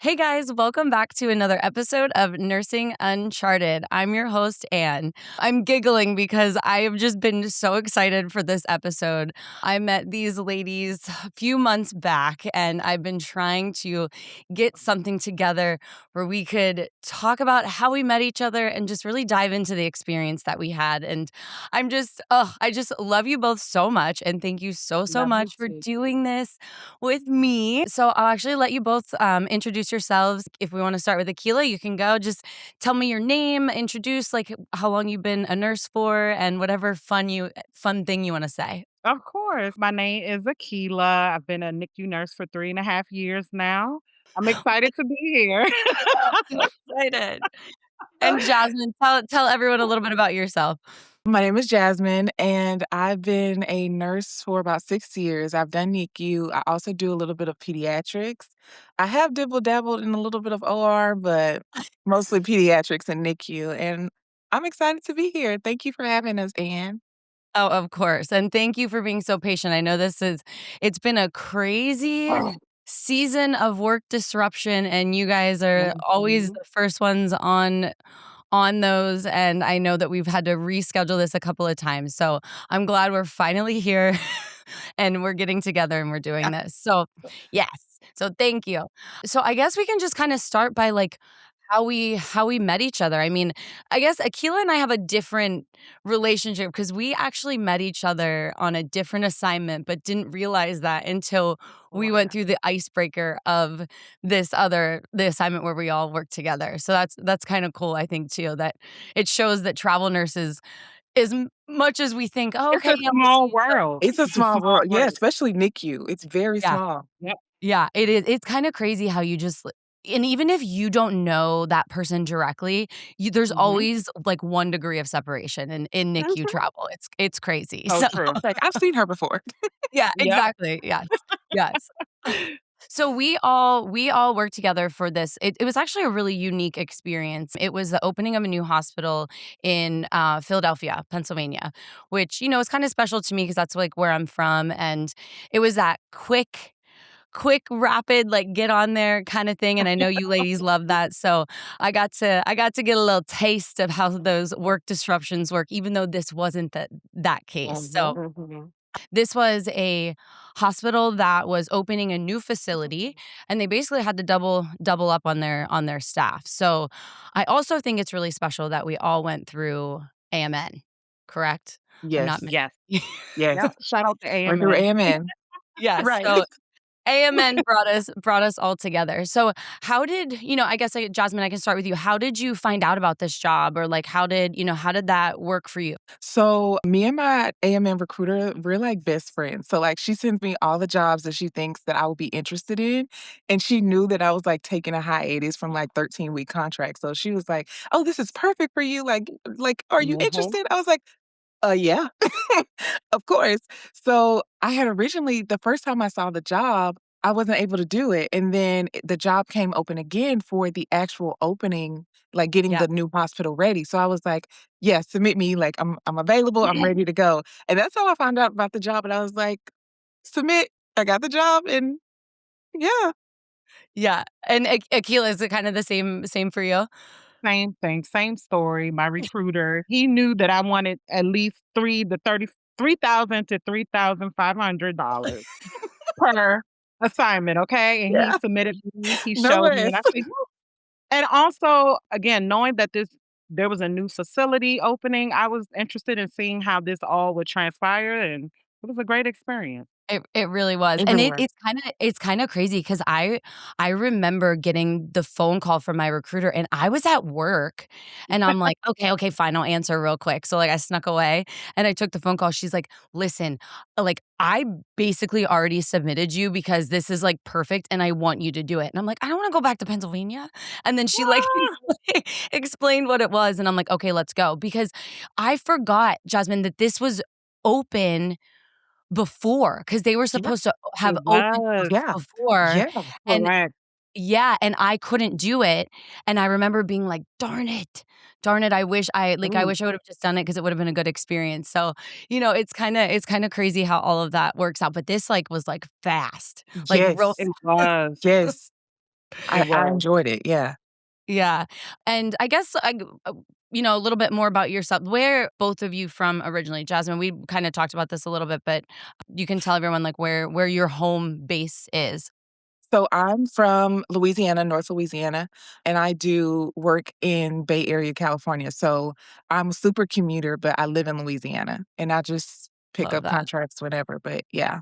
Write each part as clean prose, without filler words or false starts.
Hey guys, welcome back to another episode of Nursing Uncharted. I'm your host, Anne. I'm giggling because I have just been so excited for this episode. I met these ladies a few months back, and I've been trying to get something together where we could talk about how we met each other and just really dive into the experience that we had. And I just love you both so much. And thank you so Love you much for too. doing this with me. So I'll actually let you both introduce yourselves. If we want to start with Akila, you can go. Just tell me your name, introduce like how long you've been a nurse for, and whatever fun thing you want to say. Of course. My name is Akila. I've been a NICU nurse for 3.5 years now. I'm excited to be here. So excited. And Jasmine, tell everyone a little bit about yourself. My name is Jasmine, and I've been a nurse for about 6 years. I've done NICU. I also do a little bit of pediatrics. I have dibble-dabbled in a little bit of OR, but mostly pediatrics and NICU, and I'm excited to be here. Thank you for having us, Anne. Oh, of course. And thank you for being so patient. I know it's been a crazy season of work disruption, and you guys are always Mhm. the first ones on those, and I know that we've had to reschedule this a couple of times. So I'm glad we're finally here and we're getting together and we're doing this. So, yes. So thank you. So I guess we can just kind of start by like how we met each other. I mean, I guess Akila and I have a different relationship because we actually met each other on a different assignment, but didn't realize that until we went through the icebreaker of the assignment where we all work together. So that's kind of cool, I think, too, that it shows that travel nurses, much as we think, oh, It's okay, a yeah, we'll see small each other. world. It's a It's a small small world. Yeah, world. especially NICU. It's very Yeah. small. Yep. Yeah, it is. It's kinda crazy how you just and even if you don't know that person directly, there's Mhm. always, like, 1 degree of separation in NICU Mhm. travel. It's crazy. So So true. Like, I've seen her before. yeah, Yep. exactly. Yes. Yes. So we all worked together for this. It was actually a really unique experience. It was the opening of a new hospital in, Philadelphia, Pennsylvania, which, is kinda special to me because that's, like, where I'm from, and it was that rapid, like, get on there kinda thing, and I know you ladies love that, so I got to get a little taste of how those work disruptions work, even though this wasn't that case. So, Mhm, mhm. this was a hospital that was opening a new facility, and they basically had to double up on their staff. So, I also think it's really special that we all went through AMN, correct? I'm not Yes. mi Yes. Yes. Yep. Shout out to Went through AMN. AMN. Yes, Right. so AMN brought us all together. So, how did I guess, Jasmine, I can start with you. How did you find out about this job, or like how did that work for you? So me and my AMN recruiter, we're like best friends. So like she sends me all the jobs that she thinks that I would be interested in. And she knew that I was like taking a hiatus from like 13-week contracts. So she was like, "Oh, this is perfect for you. Like, are you Mhm. interested?" I was like, yeah, of course. So I had originally, the first time I saw the job, I wasn't able to do it. And then the job came open again for the actual opening, like getting Yeah. the new hospital ready. So I was like, yeah, submit me. Like I'm available. I'm ready to go. And that's how I found out about the job. And I was like, submit. I got the job. And yeah. Yeah, and Akila, is it kind of the same for you? Same thing, same story. My recruiter, he knew that I wanted at least 3,000 to $3,500 per assignment, okay? And he Yeah. submitted me, he No showed me, less. and I said, "You." And also, again, knowing that there was a new facility opening, I was interested in seeing how this all would transpire, and it was a great experience. It really was, and Everywhere. it's kinda crazy because I remember getting the phone call from my recruiter, and I was at work, and I'm like, "Okay, okay, fine, I'll answer real quick." So, like, I snuck away, and I took the phone call. She's like, "Listen, like, I basically already submitted you because this is, like, perfect, and I want you to do it." And I'm like, "I don't wanna go back to Pennsylvania." And then she, like, Ah! explained what it was, and I'm like, "Okay, let's go." Because I forgot, Jasmine, that this was open before, because they were Yeah. supposed to have It opened was. Yeah. before, Yeah. and Correct. yeah, and I couldn't do it, and I remember being like, "Darn it. Darn it, I Ooh. wish I would've just done it because it would've been a good experience." So, it's kinda crazy how all of that works out, but this, like, was, like, fast, like, real Yes. It was. Yes. It I was. enjoyed it, yeah. Yeah, and I guess, a little bit more about yourself. Where both of you from originally? Jasmine, we kinda talked about this a little bit, but you can tell everyone, like, where your home base is. So I'm from Louisiana, North Louisiana, and I do work in Bay Area, California. So I'm a super commuter, but I live in Louisiana, and I just pick Love up that. contracts whenever. But yeah,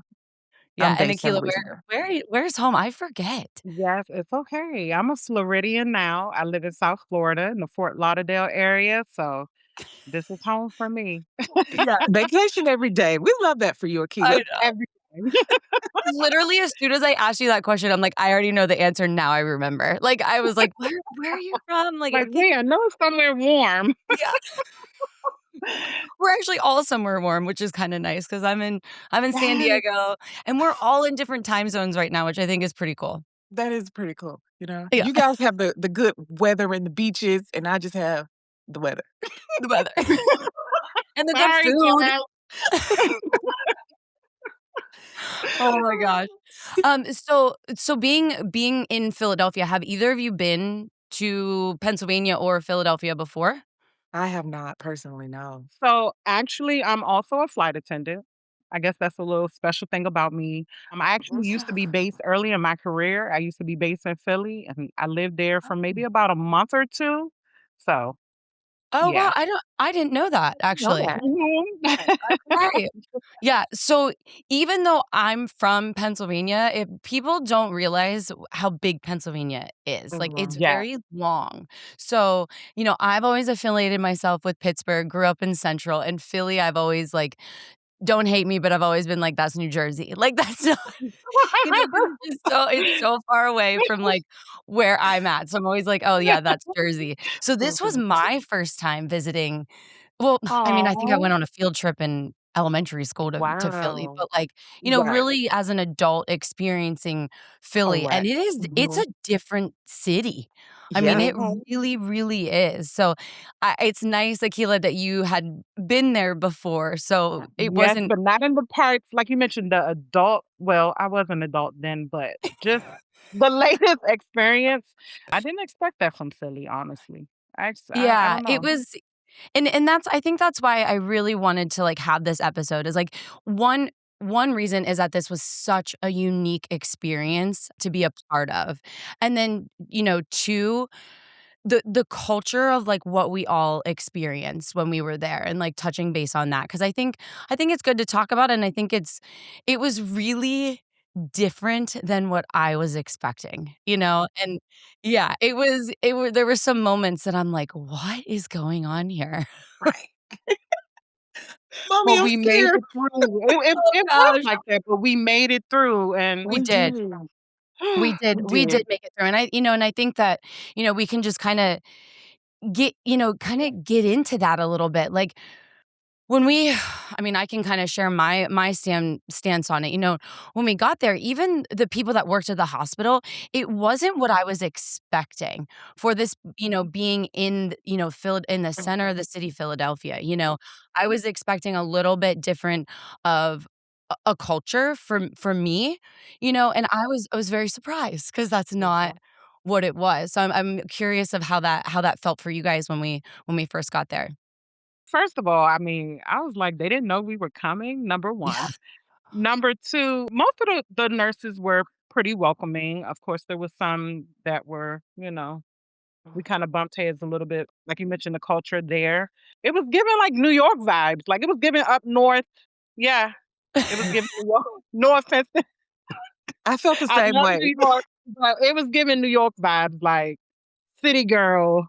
Yeah, I'm and based in Akila, Louisiana. where's home? I forget. Yes, it's okay. I'm a Floridian now. I live in South Florida in the Fort Lauderdale area, so this is home for me Yeah, vacation every day. We love that for you, I Akila. know. every day. Literally, as soon as I asked you that question, I'm like, "I already know the answer, now I remember." Like, I was like, "Where are you from?" Like, I Like, think where? I know it's somewhere warm. yeah. We're actually all somewhere warm, which is kinda nice because I'm in San Yes. Diego, and we're all in different time zones right now, which I think is pretty cool. That is pretty cool, you know? Yeah, You guys have the good weather and the beaches, and I just have the weather. the weather and the good Sorry, food. girl. Oh my gosh. So being in Philadelphia, have either of you been to Pennsylvania or Philadelphia before? I have not personally, no. So, actually, I'm also a flight attendant. I guess that's a little special thing about me. I actually used to be based early in my career. I used to be based in Philly, and I lived there for maybe Oh. about a month or 2. So, Oh, yeah. wow, I didn't know that, Know actually. that. Mhm. Okay. Yeah, so even though I'm from Pennsylvania, people don't realize how big Pennsylvania is. Like, it's Mhm. Yeah. very long. So, I've always affiliated myself with Pittsburgh, grew up in Central, and Philly, I've always, like, don't hate me, but I've always been like, "That's New Jersey." Like, that's not 'cause it's so far away from, like, where I'm at. So I'm always like, "Oh, yeah, that's Jersey." So this was Mhm. my first time visiting. Well, I mean, I think I Aw. went on a field trip in elementary school to Philly, Wow. but, like, Right. really as an adult experiencing Philly, and Correct. it's Mhm. a different city. I mean, Yeah. it Mhm. really, really is. So, it's nice, Akila, that you had been there before, so it Yes, wasn't but not in the parts like you mentioned, the adult well, I was an adult then, but just the latest experience, I didn't expect that from Philly, honestly. I yeah, don't it know. was and I think that's why I really wanted to, like, have this episode is, like, one one reason is that this was such a unique experience to be a part of, and then, 2, the culture of, like, what we all experienced when we were there and, like, touching base on that because I think it's good to talk about, and I think it was really different than what I was expecting, and yeah, it was there were some moments that I'm like, "What is going on here?" Right. Mommy, But I'm we made scared. it through. It felt Gosh. like that, but we made it through, and We We did. did. We We did did. make it through, and I think that, we can just kinda get into that a little bit, like, when we I mean, I can kinda share my stance on it, when we got there, even the people that worked at the hospital, it wasn't what I was expecting for this, being in, Phil in the center of the city, Philadelphia, I was expecting a little bit different of a culture for me, and I was very surprised because that's not Mhm. what it was, so I'm curious of how that felt for you guys when we first got there. first of all, I mean, I was like, they didn't know we were coming, number Yeah. 1. Number 2, most of the nurses were pretty welcoming. Of course, there was some that were, we kinda bumped heads a little bit, like you mentioned, the culture there. It was giving, like, New York vibes, like, it was giving up north. Yeah, it was giving New York no offense, I felt the I same love way. New York, but it was giving New York vibes, like, city girl.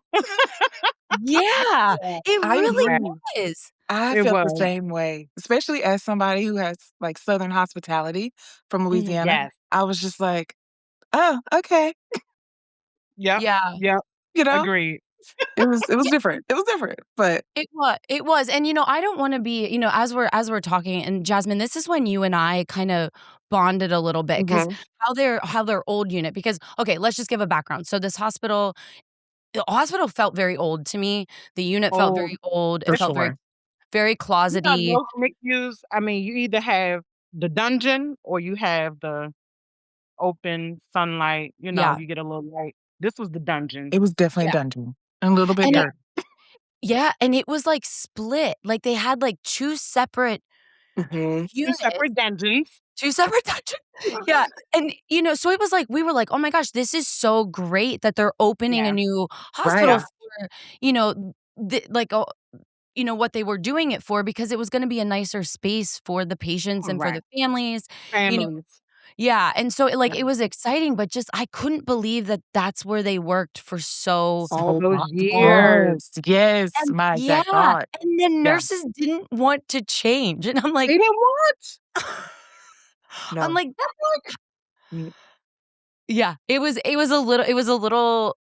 Yeah, Yeah. it I really Yeah, agree. was. I it felt the was. same way, especially as somebody who has, like, Southern hospitality from Mhm. Louisiana. Yes. I was just like, "Oh, okay." Yep, Yeah, yep, You know? agreed. It was different. It was different, but it was, and, I don't wanna be as we're talking, and Jasmine, this is when you and I kinda bonded a little bit because Mhm. how their old unit because okay, let's just give a background. So this hospital felt very old to me. The unit felt Oh, very old. It For it's felt very sure. very you know, closety. most NICUs, I mean, you either have the dungeon or you have the open sunlight, Yeah, you get a little light. This was the dungeon. It was definitely a yeah, dungeon. And a little bit and it dirt. yeah, and it was, like, split, like, they had, like, 2 separate Mhm. 2 units. separate dungeons. 2 separate dungeons. Yeah, and, so it was like we were like, "Oh my gosh, this is so great that they're opening a Yeah, new hospital Right. for," you know, like, what they were doing it for because it was gonna be a nicer space for the patients and for right. the families, you know. Families. Yeah, and so, Yeah. it was exciting, but just I couldn't believe that that's where they worked for so All So those long. years. Yes, yes, and my exact yeah, thought. and the Yeah. nurses didn't want to change, and I'm They like didn't what? I'm No. like, Like, Mm, yeah, it was a little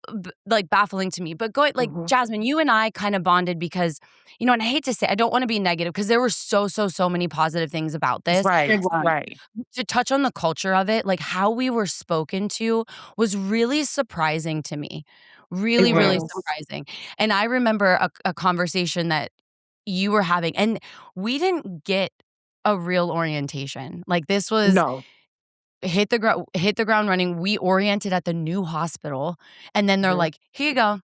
like, baffling to me, but going like, mhm. Jasmine, you and I kinda bonded because and I hate to say I don't wanna be negative because there were so many positive things about this. it Right, was. right. To touch on the culture of it, like, how we were spoken to was really surprising to me. It Really, really Mhm. was. surprising, and I remember a conversation that you were having, and we didn't get a real orientation. Like, this was No. hit the ground running. We oriented at the new hospital, and then they're Mhm, like, "Here you go.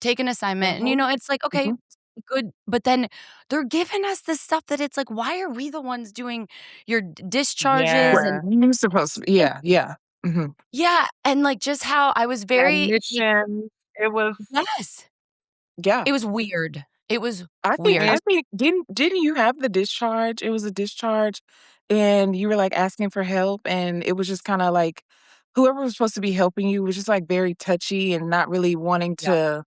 Take an assignment." And, mhm, it's like, "Okay, mhm. good." But then they're giving us this stuff that it's like, "Why are we the ones doing your discharges?" What Yeah. you're supposed to And yeah, yeah. Mhm. yeah, and, like, just how I was very like Admissions. It was yes. Yeah. It was weird. It was I think weird. I it think didn't you have the discharge? It was a discharge, and you were, like, asking for help, and it was just kinda like whoever was supposed to be helping you was just, like, very touchy and not really wanting Yeah, to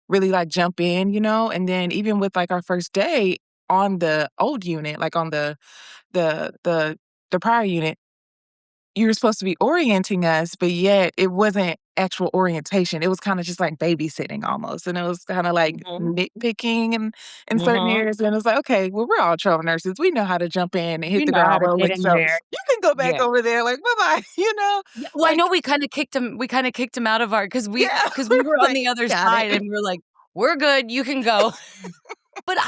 really, like, jump in, you know? And then even with, like, our first day on the old unit, like, on the the the prior unit, you were supposed to be orienting us, but yet it wasn't actual orientation. It was kinda just like babysitting almost, and it was kinda like mhm, nitpicking in certain mhm. areas, and it's like, "Okay, well, we're all travel nurses. We know how to jump in and hit We the know how ground to get rolling, in so there. you can go back Yeah. over there, like, bye-bye," you know? yeah, well, I know Like we kinda kicked him out of our yeah, because we were on like, the other "Got side it." and we're like, "We're good, you can go." But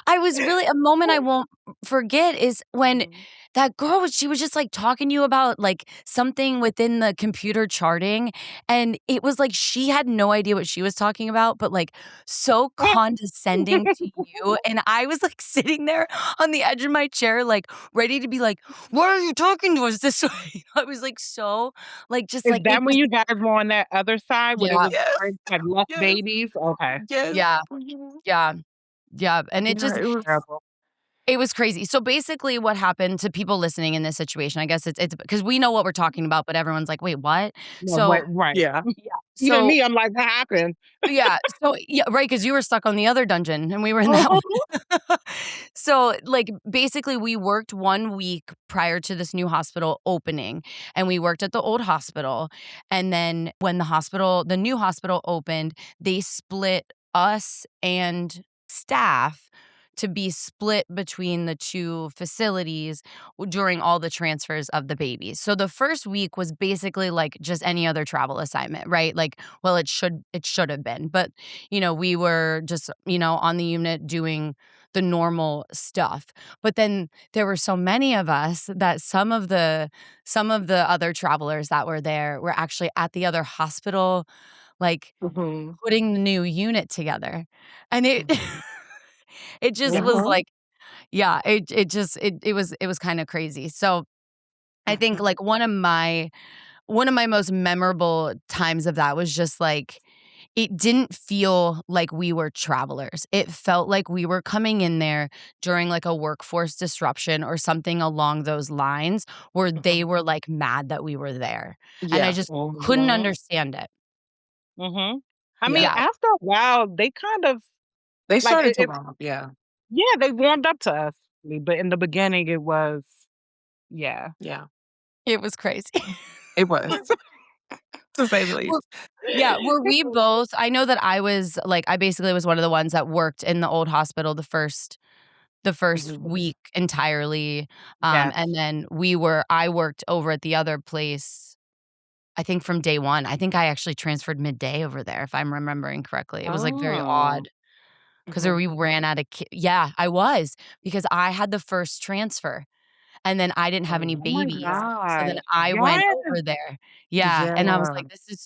I was really a moment I won't forget is when Mhm. that girl she was just, like, talking to you about, like, something within the computer charting, and it was like she had no idea what she was talking about, but, like, so condescending to you, and I was, like, sitting there on the edge of my chair, like, ready to be like, "Why are you talking to us this way?" I was, like, so, like, just, Is like, it that when was you guys were on that other side where there yeah, was Yes, parents that left yes, babies? Okay. yes. yeah, Mhm. yeah, yeah, and it Yeah, just it was Terrible. it was crazy. So basically what happened to people listening in this situation, I guess it's because we know what we're talking about, but everyone's like, "Wait, what?" No, So right. yeah. yeah. Even So me, I'm like, "What happened?" yeah, right, because you were stuck on the other dungeon and we were in that one. Mhm. So, like, basically we worked 1 week prior to this new hospital opening, and we worked at the old hospital, and then when the new hospital opened, they split us and staff to be split between the 2 facilities during all the transfers of the babies. So the first week was basically like just any other travel assignment, right? Like, well, it should have been, but, we were just, on the unit doing the normal stuff. But then there were so many of us that some of the other travelers that were there were actually at the other hospital, like, Mhm. putting the new unit together. And it Mhm. it just Yeah, was Mhm. like yeah, it was kinda crazy. So, I think, mhm. like, one of my most memorable times of that was just, like, it didn't feel like we were travelers. It felt like we were coming in there during, like, a workforce disruption or something along those lines where they Mhm. were, like, mad that we were there, and I Yeah, just couldn't Mhm. understand it. Mhm. I mean, yeah. Yeah. after a while, they kind of They like, started to romp, yeah, yeah, they warmed up to us, but in the beginning, it was yeah. yeah. It was crazy. It was, to say the Well, least. yeah, were we both I know that I basically was one of the ones that worked in the old hospital the first Mhm. week entirely, and Yes. then I worked over at the other place, I think from day 1. I think I actually transferred midday over there, if I'm remembering correctly. It was, like, very Oh. odd 'cause Mhm. we ran out of yeah, I was, because I had the first transfer. and then I didn't have any Oh my babies, so then gosh. I went Yes. over there. Yeah, and I was Yeah. like, this is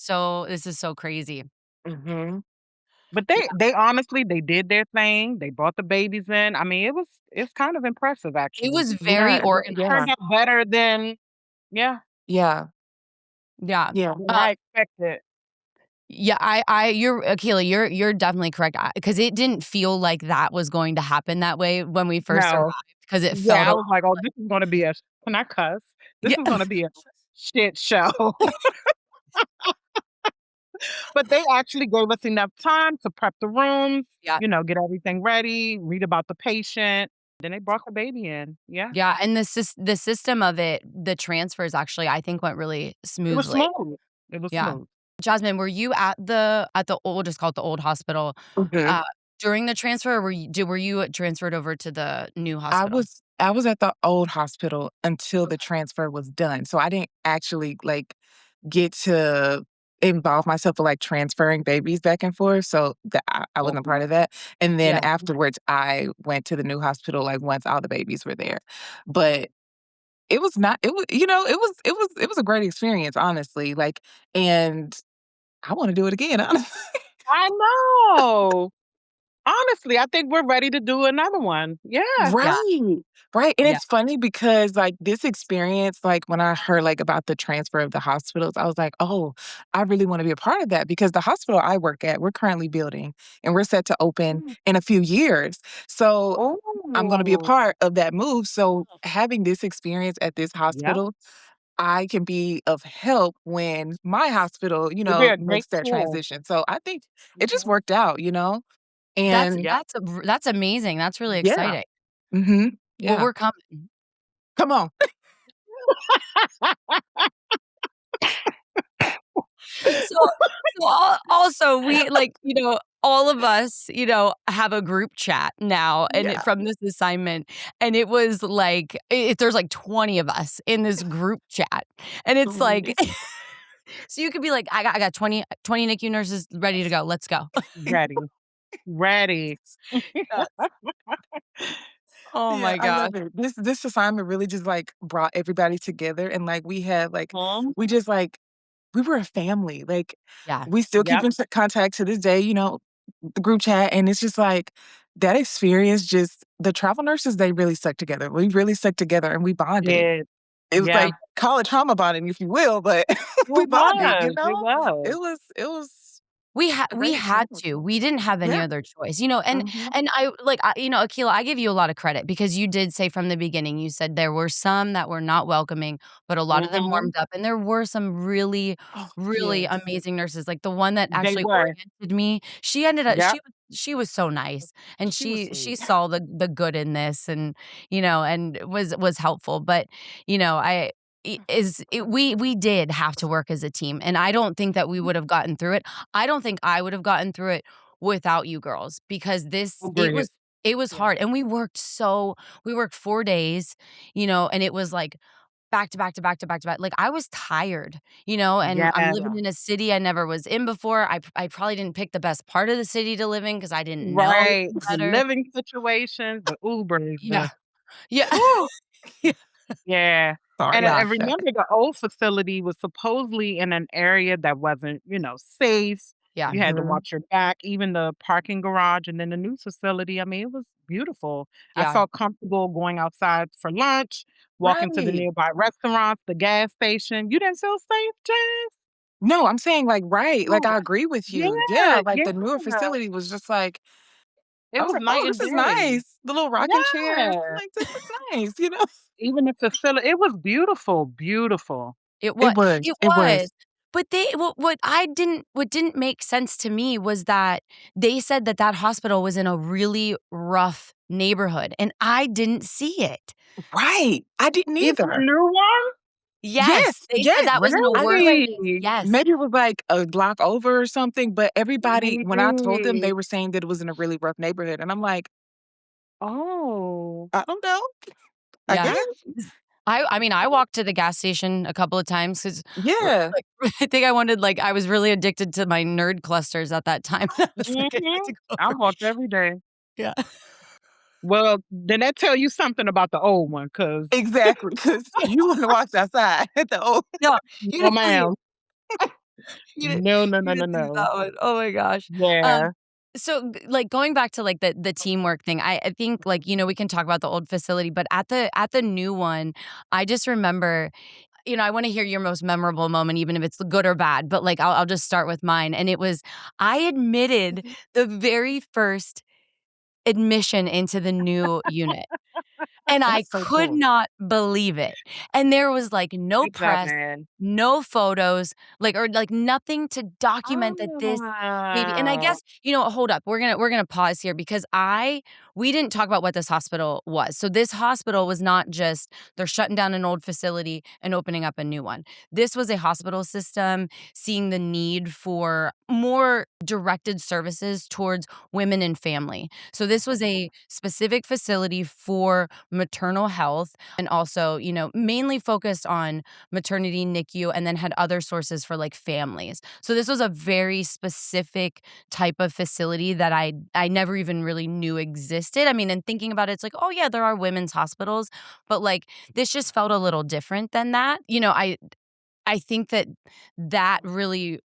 so crazy." Mhm. But Yeah, they honestly, they did their thing. They brought the babies in. I mean, it's kind of impressive it actually. was very Yeah, yeah, Turned organized. out better than yeah, yeah, Yeah. yeah. than Uh, I expected. yeah, you're Akila, you're definitely correct, because it didn't feel like that was going to happen that way when we first arrived, No. because it felt Yeah, a I lot was like, "Oh, like this is gonna be a can I cuss? This yeah. is gonna be a shit show." But they actually gave us enough time to prep the rooms, Yeah. get everything ready, read about the patient. Then they brought the baby in. Yeah. Yeah, and the system of it, the transfers actually, I think went really It was smoothly. smooth. It was Yeah. smooth. Jasmine, were you at the old, we'll just call it the old hospital, Mhm. uh, during the transfer, or were you transferred over to the new hospital? I was at the old hospital until the Okay. transfer was done, so I didn't actually, like, get to involve myself with, like, transferring babies back and forth, so I wasn't a part of that, and then Yeah. afterwards, I went to the new hospital, like, once all the babies were there, but it was not it was it was a great experience, honestly, like, and I wanna do it again, honestly. I know. Honestly, I think we're ready to do another one. Yeah. Yeah. Right, right, and Yeah. it's funny because, like, this experience, like, when I heard, like, about the transfer of the hospitals, I was like, "Oh, I really wanna be a part of that," because the hospital I work at, we're currently building, and we're set to open Mm. in a few years, so I'm gonna be a Oh. part of that move, so having this experience at this Yep. hospital, I can be of help when my hospital, You'll be a great makes that tool. transition, so I think it just Mhm. worked out, and Yep. That's amazing, that's really yeah. exciting. Mhm. Well, Yeah. we're coming. Come on. So also, we, like, all of us, have a group chat now, and Yeah. from this assignment, and it was like, there's like 20 of us in this group chat, and it's like, Mhm. so you could be like, I got 20 NICU nurses ready to go, let's go." Ready. Ready. Yes. Oh Yeah, my I gosh. love it. This assignment really just, like, brought everybody together, and, like, we had, like Mhm. we just, like we were a family, like, Yeah. we still keep Yep. in contact to this day, the group chat, and it's just, like, that experience just the travel nurses, they really stuck together. We really stuck together, and we bonded. Did. It was Yeah. like college trauma bonding, if you will, but we It bonded, was. It was. It was a We great had experience. to. We didn't have any Yeah. other choice, Mhm. and Akila, I give you a lot of credit because you did say from the beginning, you said there were some that were not welcoming, but a lot of them Mhm. warmed up, and there were some really, Oh, really yes. amazing nurses, like the one that They actually were. oriented me, she ended up Yep. she was so nice, and She was she sweet. saw the good in this, and, and was helpful, but, I I is it we did have to work as a team, and I don't think that we would have gotten through it. I don't think I would have gotten through it without you girls, because this Agreed. it was Yeah. hard, and we worked 4 days, and it was, like, back to back to back to back to back. Like, I was tired, and I'm Yes. living Yeah. in a city I never was in before. I probably didn't pick the best part of the city to live in because I didn't know Right. The better. living situations, the Ubers, Yeah. the Yeah. whew. Yeah. Yeah. Sorry Yeah. And about that. remember the old facility was supposedly in an area that wasn't, safe. Yeah. You had to Mhm. watch your back, even the parking garage, and then the new facility. I mean, it was beautiful. I Yeah. felt comfortable going outside for lunch, walking to the Right. nearby restaurants, the gas station. You didn't feel safe, Jazz? No, I'm saying, like, right, like, Oh, I agree with you. Yeah, yeah, like, yeah. the newer facility was just like It I was was like, night "Oh, and this is day. nice." The little rocking chairs, I'm Yeah. like, "This is nice." Even the facility, it was beautiful, beautiful. It It was, was. but what didn't make sense to me was that they said that that hospital was in a really rough neighborhood, and I didn't see it. Right, I didn't Even the either. new one? Yes, Yes, they said yes. that was in a I worse think place. Really? Yes. maybe it was, like, a block over or something, but everybody when I told them, they Maybe. were saying that it was in a really rough neighborhood, and I'm like, Oh. "I don't know, I Yeah. guess." Yeah. I mean, I walked to the gas station a couple of times 'cause, Yeah. like, I think I was really addicted to my nerd clusters at that time. I was like, I had Mhm. to go I over. walked every day. Yeah. Well, then that tell you something about the old one, cause Exactly, because you wouldn't walk outside at the old. No, you no, didn't leave. ma'am. You didn't No, no, no, you no, didn't leave no. that one. Oh my gosh. Yeah. So, like, going back to, like, the teamwork thing, I think, like, we can talk about the old facility, but at the new one, I just remember I wanna hear your most memorable moment, even if it's good or bad, but, like, I'll just start with mine, and it was I admitted Mhm. the very first admission into the new unit. And I That's so could cool. not believe it. And there was, like, no Good job, press, man. no photos, like, or, like, nothing to document that this baby and I Ah. guess hold up, we're gonna pause here because we didn't talk about what this hospital was. So this hospital was not just they're shutting down an old facility and opening up a new one. This was a hospital system seeing the need for more directed services towards women and family. So this was a specific facility for maternal health and also, mainly focused on maternity, NICU, and then had other sources for like families. So this was a very specific type of facility that I never even really knew existed. I mean, and thinking about it, it's like, oh yeah, there are women's hospitals, but like this just felt a little different than that. I think that really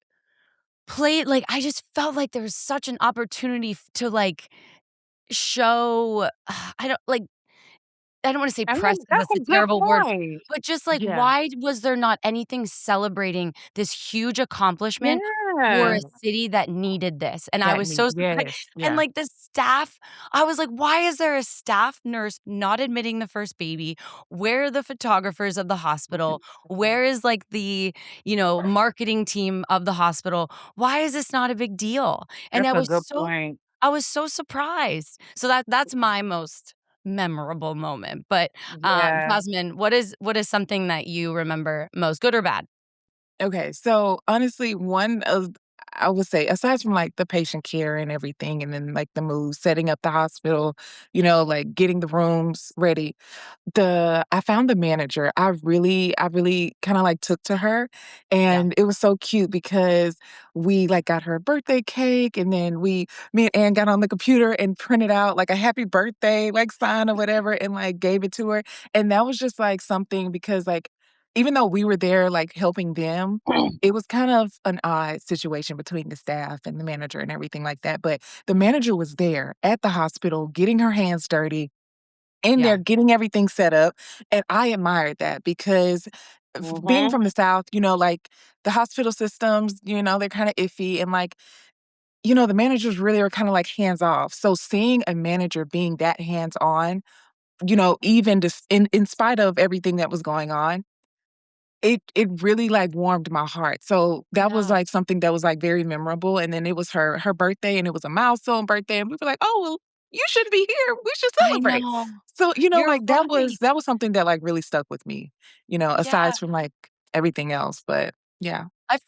played like I just felt like there was such an opportunity to like show I don't wanna say I press mean, 'cause that's that's a a good terrible word, point. but just, like, Yeah. why was there not anything celebrating this huge accomplishment for a Yeah. city that needed this? And I That was me so surprised yes, and, yeah. like, the staff I was like, "Why is there a staff nurse not admitting the first baby? Where are the photographers of the hospital? Where is, like, the, marketing team of the hospital? Why is this not a big deal?" And That's a good point. I was so surprised. So that's my most memorable moment. But, Yeah. Jasmine, what is something that you remember most, good or bad? Okay, so honestly, one of I would say, aside from like the patient care and everything, and then like the move, setting up the hospital, like getting the rooms ready, I found the manager. I really kind of like took to her, Yeah, and it was so cute because we like got her a birthday cake, and then me and Ann got on the computer and printed out like a happy birthday like sign or whatever, and like gave it to her, and that was just like something because like even though we were there, like, helping them, it was kind of an odd situation between the staff and the manager and everything like that, but the manager was there at the hospital getting her hands dirty, in there yeah, getting everything set up, and I admired that because being Mhm. from the South, like, the hospital systems, they're kinda iffy and, like, the managers really are kinda, like, hands off, so seeing a manager being that hands on, even just in spite of everything that was going on, it really, like, warmed my heart, so that was, yeah. like, something that was, like, very memorable, and then it was her birthday, and it was a milestone birthday, and we were like, "Oh, well, you should be here, we should I celebrate." know. So, You're like, that right. was that was something that, like, really stuck with me, Yeah. aside from, like, everything else, but yeah.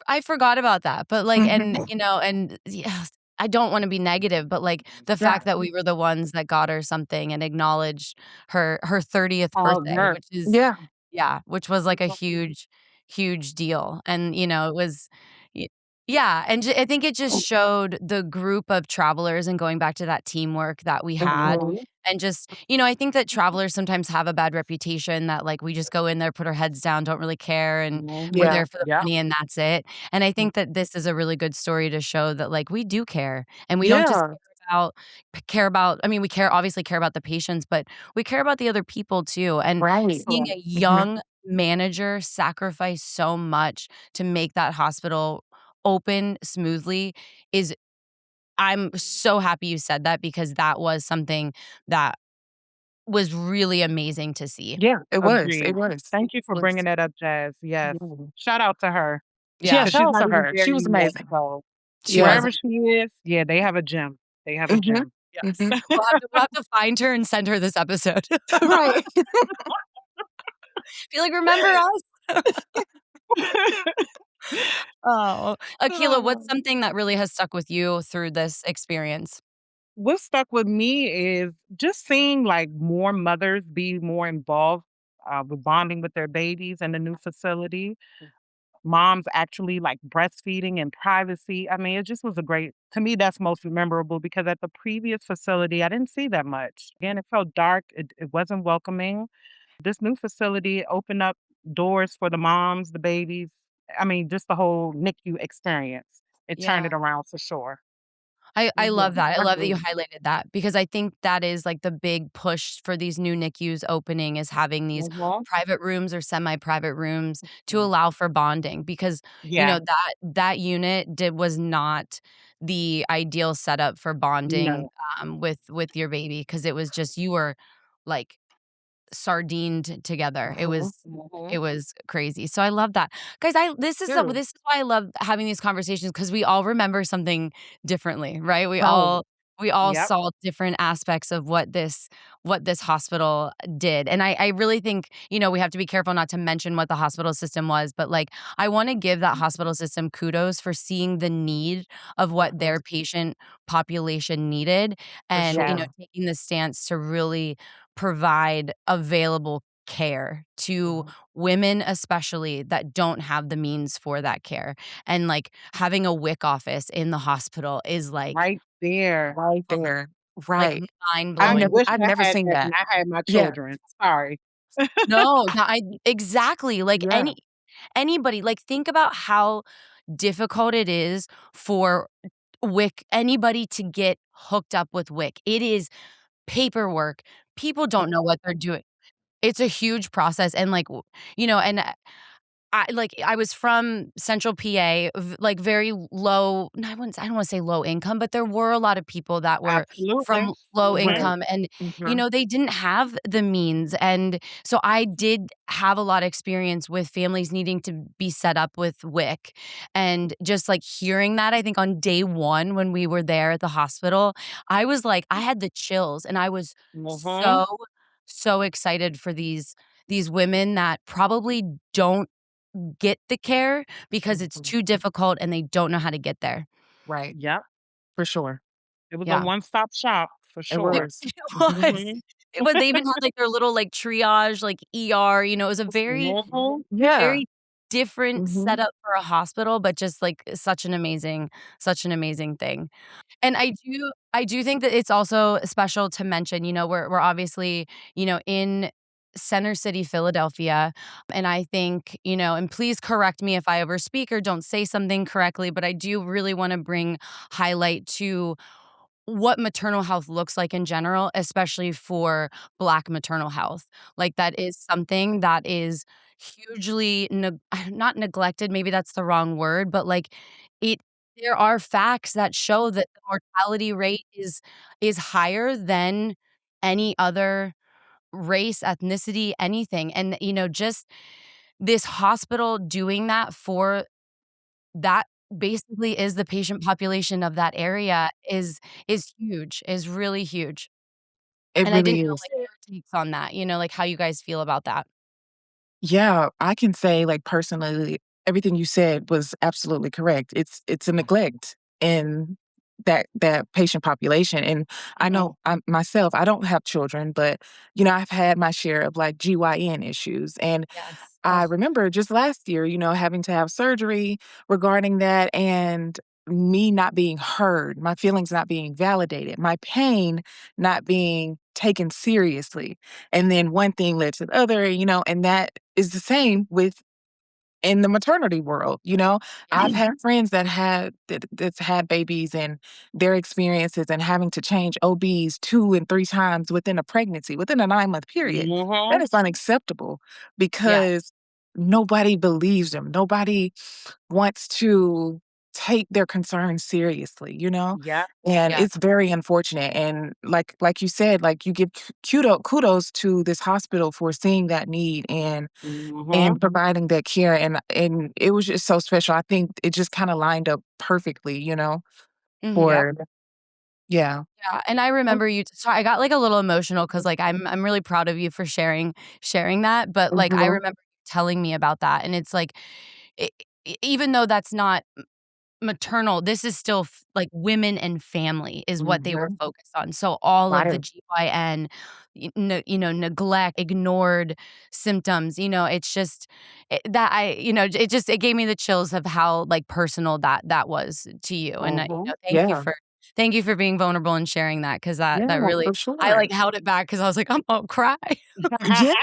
I forgot about that, but, like and, Mhm. and yes, I don't wanna be negative, but, like, the Yeah. fact that we were the ones that got her something and acknowledged her 30th Oh, birthday, nurse. which is Yeah. yeah, which was, like, a huge, huge deal, and, it was y yeah, and I think it just showed the group of travelers and going back to that teamwork that we had, Mhm. and just I think that travelers sometimes have a bad reputation that, like, we just go in there, put our heads down, don't really care, and we're Mhm. Yeah. there for the Yep. money and that's it, and I think that this is a really good story to show that, like, we do care, and we don't just Yeah. care about I mean, we obviously care about the patients, but we care about the other people too, and Right. seeing a Mhm. young manager sacrifice so much to make that hospital open smoothly is I'm so happy you said that because that was something that was really amazing to see. Yeah, it Agreed. was. Thank you for Was bringing that up, Jazz. Yes. yeah. Shout out to her, Yeah, Yeah, cause shout she's out not to even her, there she was yet, amazing. so she Yeah. was wherever she is, yeah, they have a gem. They have a Mhm. gem. yes. Mhm. We'll have to find her and send her this episode. Right. Be like, "Remember us?" Oh, Akila, what's Oh. something that really has stuck with you through this experience? What stuck with me is just seeing, like, more mothers be more involved, with bonding with their babies in the new facility. moms actually like breastfeeding in privacy. I mean, it just was a great, to me, that's most memorable because at the previous facility, I didn't see that much. Again, it felt dark, it wasn't welcoming. This new facility opened up doors for the moms, the babies. I mean, just the whole NICU experience. It turned Yeah. it around for sure. I love Mhm. that. I I love that you agree. highlighted that because I think that is, like, the big push for these new NICUs opening is having these Mhm. private rooms or semi-private rooms to Mhm. allow for bonding because, Yeah. that unit was not the ideal setup for bonding, No. with your baby because it was just you were, like, sardined together. It Mhm. was Mhm. it was crazy. So I love that. Guys, I True. this is why I love having these conversations because we all remember something differently, right? Oh, We all yep. saw different aspects of what this hospital did. And I really think, we have to be careful not to mention what the hospital system was, but like I want to give that hospital system kudos for seeing the need of what Mhm. their patient population needed For and, Yes. sure. taking the stance to really provide available care to Mhm. women especially that don't have the means for that care. And, like, having a WIC office in the hospital is, Right there. Right there. like, Right. I mind-blowing. wish I'd I never had seen that that. when I had my Yeah. children. Sorry. No, no, I exactly, like, Yeah. anybody, like, think about how difficult it is for anybody to get hooked up with WIC. It is paperwork. People don't know what they're doing. It's a huge process and, like, and I was from Central PA, like, very low no, I don't wanna say low income, but there were a lot of people that were Absolutely. from low Mhm. income and, Mhm. they didn't have the means, and so I did have a lot of experience with families needing to be set up with WIC, and just, like, hearing that, I think on day 1 when we were there at the hospital, I was like I had the chills, and I was Mhm. so, so excited for these women that probably don't get the care because it's Mhm. too difficult and they don't know how to get there. Right. Yep. For sure. It was a Yeah. one-stop shop for It It sure. was. it Mhm. was. Mhm. It was they even had, like, their little, like, triage, like, ER, it was a Mhm. Yeah. very different Mhm. setup for a hospital, but just, like, such an amazing thing. And I do think that it's also special to mention, we're obviously, in Center City, Philadelphia, and I think, and please correct me if I overspeak or don't say something correctly, but I do really wanna bring highlight to what maternal health looks like in general, especially for Black maternal health. Like, that is something that is hugely not neglected, maybe that's the wrong word, but, like, it there are facts that show that the mortality rate is higher than any other race, ethnicity, anything, and, just this hospital doing that for that basically is the patient population of that area is huge, is really huge, It and I didn't really know, is. like, your takes on that, like, how you guys feel about that. Yeah, I can say, like, personally, everything you said was absolutely correct. It's a neglect in that patient population, and I Mhm. know myself, I don't have children, but, I've had my share of, like, GYN issues, and Yes. I Oh, remember just last year, having to have surgery regarding that and me not being heard, my feelings not being validated, my pain not being taken seriously. And then one thing led to the other, and that is the same with in the maternity world. I've yeah, had friends that's had babies and their experiences and having to change OBs 2 and 3 times within a pregnancy, within a 9-month period. That Mhm. is unacceptable yeah, because nobody believes them. Nobody wants to take their concerns seriously? Yep. And yeah, it's very unfortunate. And like you said, like you give kudos to this hospital for seeing that need and Mhm. providing that care, and it was just so special. I think it just kinda lined up perfectly, mhm. Yep. for yeah. Yeah, and I remember you sorry, I got, like, a little emotional because like, I'm really proud of you for sharing that, but, like, I Mhm. remember you telling me about that, and it's like, e even though that's not maternal, this is still like women and family is what they were Mhm. focused on. So all of the Right. GYN, neglect, ignored symptoms, it's just that it gave me the chills of how like personal that was to you. And Mhm. thank you Yeah. for being vulnerable and sharing that because that Yeah, really for I sure. like held it back because I was like, I'm gonna cry. Yeah,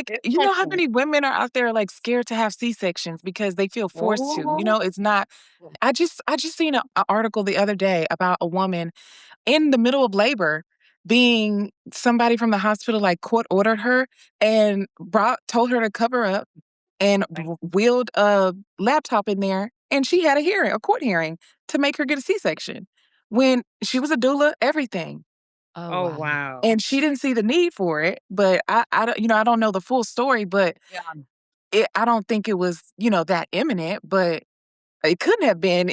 It's you know how personal. many women are out there, like, scared to have C-sections because they feel forced to, Mhm. it's not I just seen a article the other day about a woman in the middle of labor being somebody from the hospital, like, court ordered her and brought told her to cover up and wheeled a laptop in there, and she had a court hearing to make her get a C-section when she was a doula, everything. Oh Oh, wow. wow. And she didn't see the need for it, but I don't I don't know the full story, but Yeah. I don't think it was, that imminent, but it couldn't have been,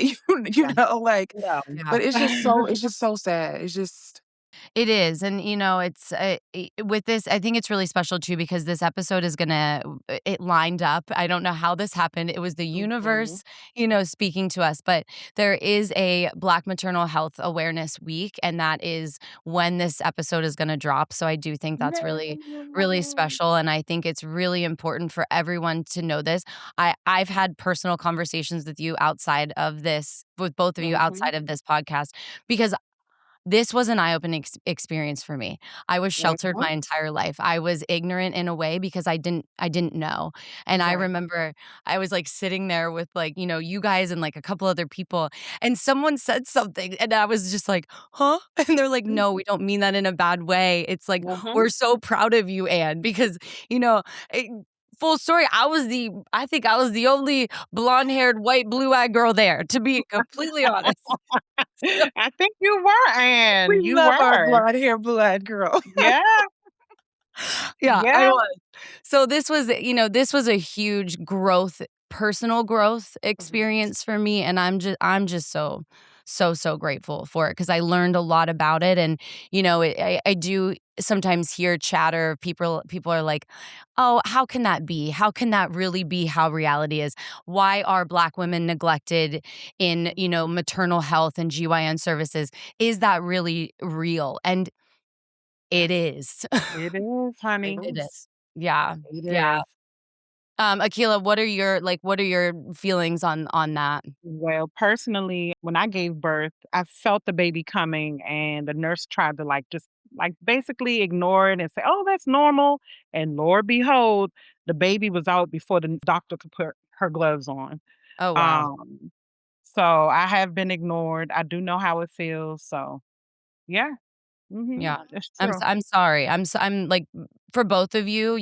like, Yeah. Yeah. but it's just so sad. It's just It is, and, it's, with this I think it's really special too because this episode is gonna it lined up. I don't know how this happened. It was the Mhm. universe, speaking to us, but there is a Black Maternal Health Awareness Week, and that is when this episode is gonna drop, so I do think that's really, really Yay. special, and I think it's really important for everyone to know this. I've had personal conversations with both of you Mhm. outside of this podcast because this was an eye-opening experience for me. I was sheltered Mhm. my entire life. I was ignorant in a way because I didn't know, and I Right. remember I was, like, sitting there with, like, you guys and, like, a couple other people, and someone said something, and I was just like, "Huh?" And they're like, "No, we don't mean that in a bad way." It's like, Mhm. "We're so proud of you, Anne," because, you know, eh full story, I think I was the only blonde-haired, white, blue-eyed girl there, to be completely honest. I think you were, We Anne. You love our were. blonde hair, blue-eyed girl. Yeah, Yeah, I yeah. was. So this was a huge personal growth Mhm. experience for me, and I'm just so, so, so grateful for it because I learned a lot about it, and, I do sometimes hear chatter, people are like, "Oh, how can that be? How can that really be how reality is? Why are Black women neglected in, maternal health and GYN services? Is that really real?" And Yeah, it is. It is, it honey. It is. is. Yeah, It yeah. is. Akila, what are your feelings on that? Well, personally, when I gave birth, I felt the baby coming, and the nurse tried to just basically ignore it and say, "Oh, that's normal." And Lord behold, the baby was out before the doctor could put her gloves on. Oh, wow. Um, so I have been ignored. I do know how it feels. So yeah, Yeah. it's I'm true. I'm sorry. I'm like for both of you,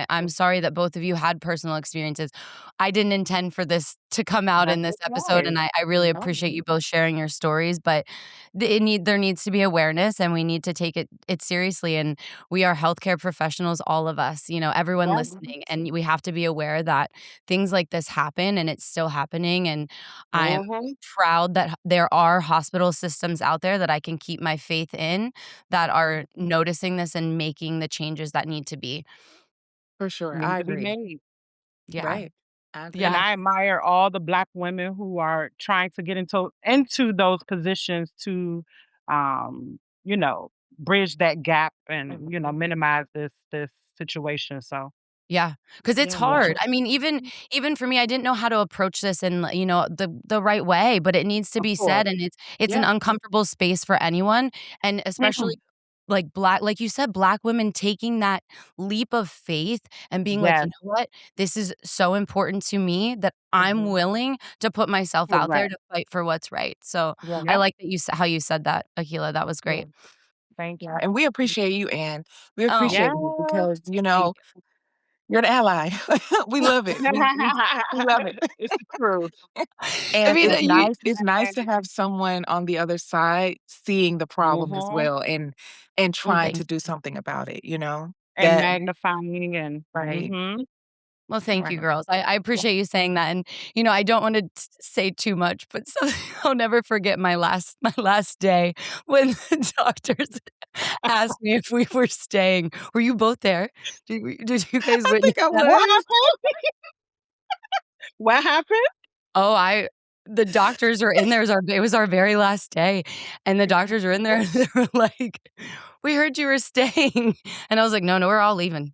I'm sorry that both of you had personal experiences. I didn't intend for this to come out in That's this episode, okay. and I really appreciate you both sharing your stories, but there needs to be awareness, and we need to take it seriously, and we are healthcare professionals, all of us, everyone Yeah. listening, and we have to be aware that things like this happen, and it's still happening, and I'm Mhm. proud that there are hospital systems out there that I can keep my faith in that are noticing this and making the changes that need to be. For sure, Need I to be agree. made. Yeah. Right. I And Yeah. agree. I admire all the Black women who are trying to get into those positions to, you know, bridge that gap and Mhm. minimize this situation. So Yeah, because it's Yeah, for yeah, hard. sure. I mean, even for me, I didn't know how to approach this in, the right way, but it needs to of be course. said, and it's an Yeah. uncomfortable space for anyone, and especially, Mhm. like you said, Black women taking that leap of faith and being like, "You Yes. know what? This is so important to me that I'm Mhm. willing to put myself out there Correct. to fight for what's right." So, I Yeah. Yep. like that how you said that, Akila, that was Yeah. great. Thank Yeah, you. and we appreciate you, Anne. We Oh, appreciate you Yes. because, thank you. you're an ally. We love it. We love it. It's the truth. I And mean, it's you nice to have someone on the other side seeing the problem as Mhm. well and well, trying thank to do something about it, you know? And That magnifying and right, mhm. Well, thank you, right. girls. I appreciate you saying that, and, I don't wanna say too much, but something I'll never forget my last day when the doctors asked me if we were staying. Were you both there? Did you guys I witness think I that? What was. happened? What happened? Oh, I the doctors are in there. It was our very last day, and the doctors are in there, and they were like, "We heard you were staying." And I was like, "No, we're all leaving."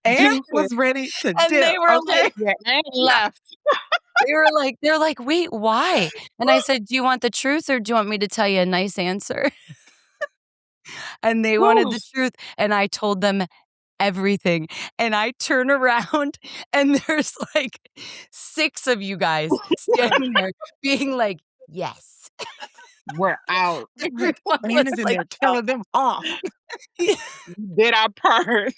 Anne Deuces. was ready to And dip, they were okay? like Yeah, and yeah, left. they're like, "Wait, why?" And I said, "Do you want the truth or do you want me to tell you a nice answer?" And they wanted Whew. the truth, and I told them everything, and I turn around, and there's, like, 6 of you guys standing there being like, "Yes." We're out. Everyone Anne was is in like, there telling them off. yeah. We did our part.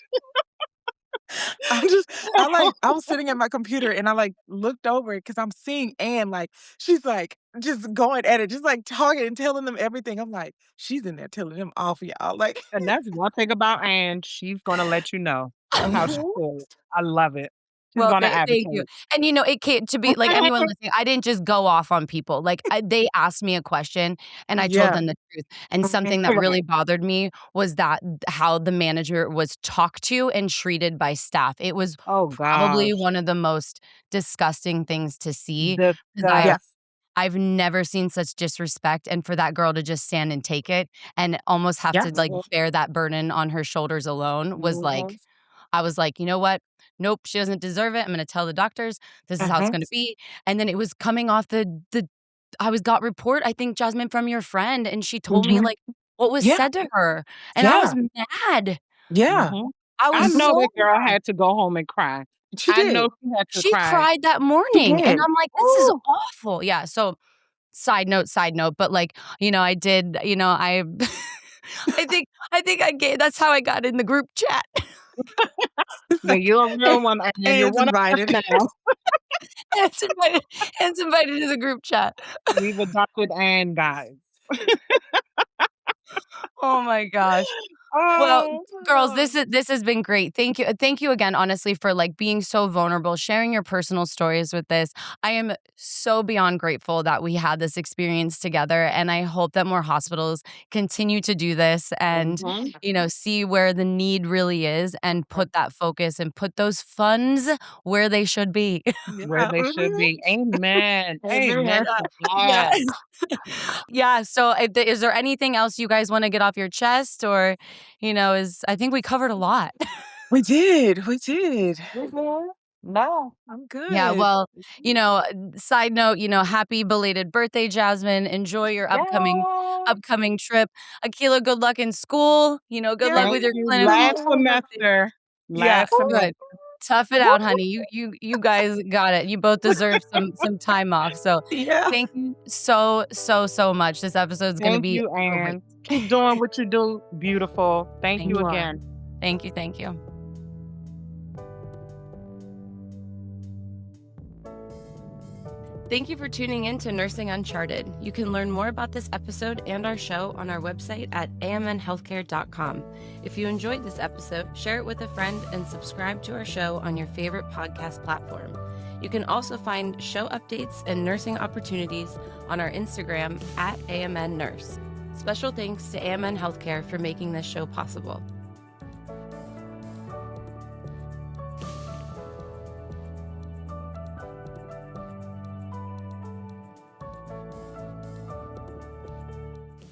I was sitting at my computer and I like looked over because I'm seeing Anne like she's like just going at it, just like talking and telling them everything. I'm like, she's in there telling them off, y'all. Like, And that's one thing about Anne, she's gonna let you know how she mhm. feels. I love it. She's Well, gonna thank you. advocate. And, it can't to be like, anyone listening, I didn't just go off on people, like, they asked me a question, and I told Yeah. them the truth, and Mhm. something that really bothered me was that how the manager was talked to and treated by staff. It was Oh probably gosh. one of the most disgusting things to see, 'cause Yeah. I've never seen such disrespect, and for that girl to just stand and take it and almost have Yeah. to, like, Mhm, bear that burden on her shoulders alone was, mhm. like I was like, "You know what? Nope, she doesn't deserve it. I'm gonna tell the doctors this is how it's Mhm. gonna be." And then it was coming off the got report, I think, Jasmine, from your friend, and she told me, Mhm. like, what was Yeah. said to her, and I was Yeah. mad. Yeah. Mhm. I I was Mhm. know so that girl mad. had to go home and cry. She I did. know she had to She cry. cried that She morning, and did. I'm like, "This is Ooh, awful." Yeah, so side note, but, like, I did I I think I gave that's how I got in the group chat. It's yeah, like, you're a real one, and you're Anne's one of us invited. now. It's invited it's invited to the group chat. We've adopted Anne, guys. Oh my gosh. Well, Oh, girls, oh. this has been great. Thank you again, honestly, for like being so vulnerable, sharing your personal stories with this. I am so beyond grateful that we had this experience together, and I hope that more hospitals continue to do this and Mhm. see where the need really is and put that focus and put those funds where they should be. Where Yeah. they should Mhm. be. Amen. Amen. Amen to Yeah. that. Yeah. So, is there anything else you guys want to get off your chest, or, is I think we covered a lot. We did. We did. Mhm. No. I'm Yeah. good. Well, side note, happy belated birthday, Jasmine. Enjoy your Yeah. upcoming trip. Akila, good luck in school. Good Yeah, luck Thank with me your you. clinical. Last too. semester. Yeah. Last semester. Good. Tough it out, honey. You guys got it. You both deserve some time off. So, Yeah. thank you so so so much. This episode is going to Thank be you, great. Anne. Keep doing what you do. Beautiful. Thank Thank you You you. are. again. Thank you. Thank you. Thank you for tuning in to Nursing Uncharted. You can learn more about this episode and our show on our website at amnhealthcare.com. If you enjoyed this episode, share it with a friend and subscribe to our show on your favorite podcast platform. You can also find show updates and nursing opportunities on our Instagram at AMN Nurse. Special thanks to AMN Healthcare for making this show possible.